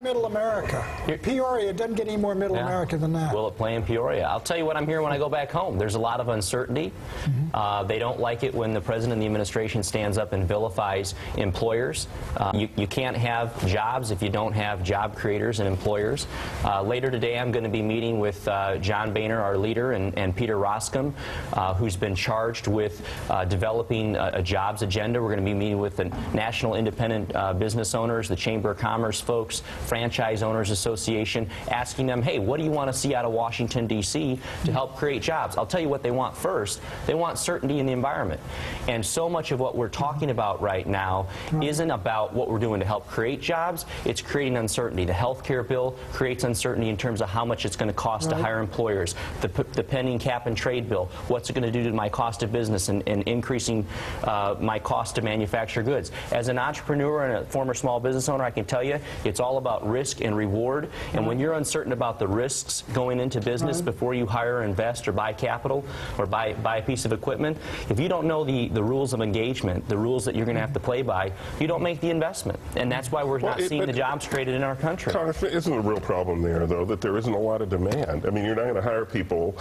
Middle America. Peoria doesn't get any more Middle America than that. Will it play in Peoria? I'll tell you what I'm hearing when I go back home. There's a lot of uncertainty. They don't like it when the president and the administration stands up and vilifies employers. You can't have jobs if you don't have job creators and employers. Later today, I'm going to be meeting with John Boehner, our leader, and Peter Roskam, who's been charged with developing a jobs agenda. We're going to be meeting with the National Independent Business Owners, the Chamber of Commerce folks, Franchise Owners Association, asking them, hey, what do you want to see out of Washington, D.C. to help create jobs? I'll tell you what they want first. They want certainty in the environment. And so much of what we're talking about right now isn't about what we're doing to help create jobs. It's creating uncertainty. The health care bill creates uncertainty in terms of how much it's going to cost to hire employers. The pending cap and trade bill, what's it going to do to my cost of business and increasing my cost to manufacture goods. As an entrepreneur and a former small business owner, I can tell you it's all about risk and reward. And when you're uncertain about the risks going into business before you hire, invest, or buy capital or buy a piece of equipment, if you don't know the rules of engagement, the rules that you're going to have to play by, you don't make the investment. And that's why we're not seeing the jobs created in our country. Congressman, isn't the real problem there, though, that there isn't a lot of demand? I mean, you're not going to hire people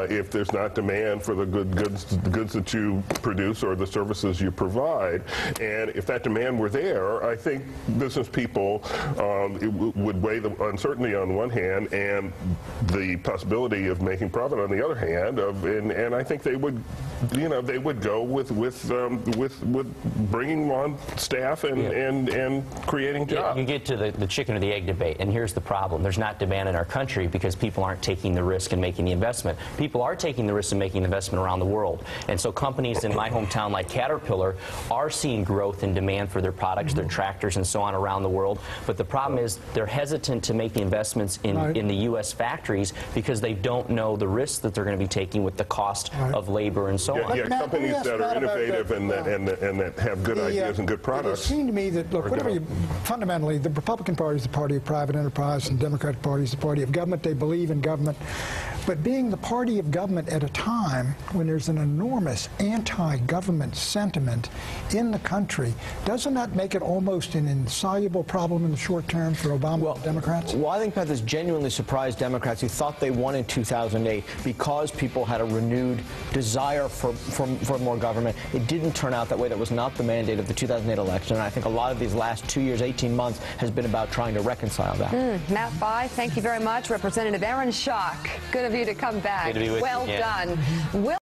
if there's not demand for the goods that you produce or the services you provide. And if that demand were there, I think business people would weigh the uncertainty on one hand and the possibility of making profit on the other hand. And I think they would, they would go with bringing on staff and creating jobs. You get to the chicken or the egg debate, and here's the problem: there's not demand in our country because people aren't taking the risk and making the investment. People are taking the risk and making investment around the world, and so companies in my hometown like Caterpillar are seeing growth in demand for their products, their tractors, and so on around the world. But the problem is they're hesitant to make the investments in the U.S. factories because they don't know the risks that they're going to be taking with the cost of labor and so on. Yeah, companies that are innovative and that have good ideas and good products. It seemed to me that, look, fundamentally, the Republican Party is the party of private enterprise, and the Democratic Party is the party of government. They believe in government. But being the party of government at a time when there's an enormous anti-government sentiment in the country, doesn't that make it almost an insoluble problem in the short term for Obama and Democrats? Well, I think that has genuinely surprised Democrats who thought they won in 2008 because people had a renewed desire for more government. It didn't turn out that way. That was not the mandate of the 2008 election. And I think a lot of these last 2 years, 18 months, has been about trying to reconcile that. Matt Bai, thank you very much. Representative Aaron Schocks, good of you to come back. Good to be with you. Well done.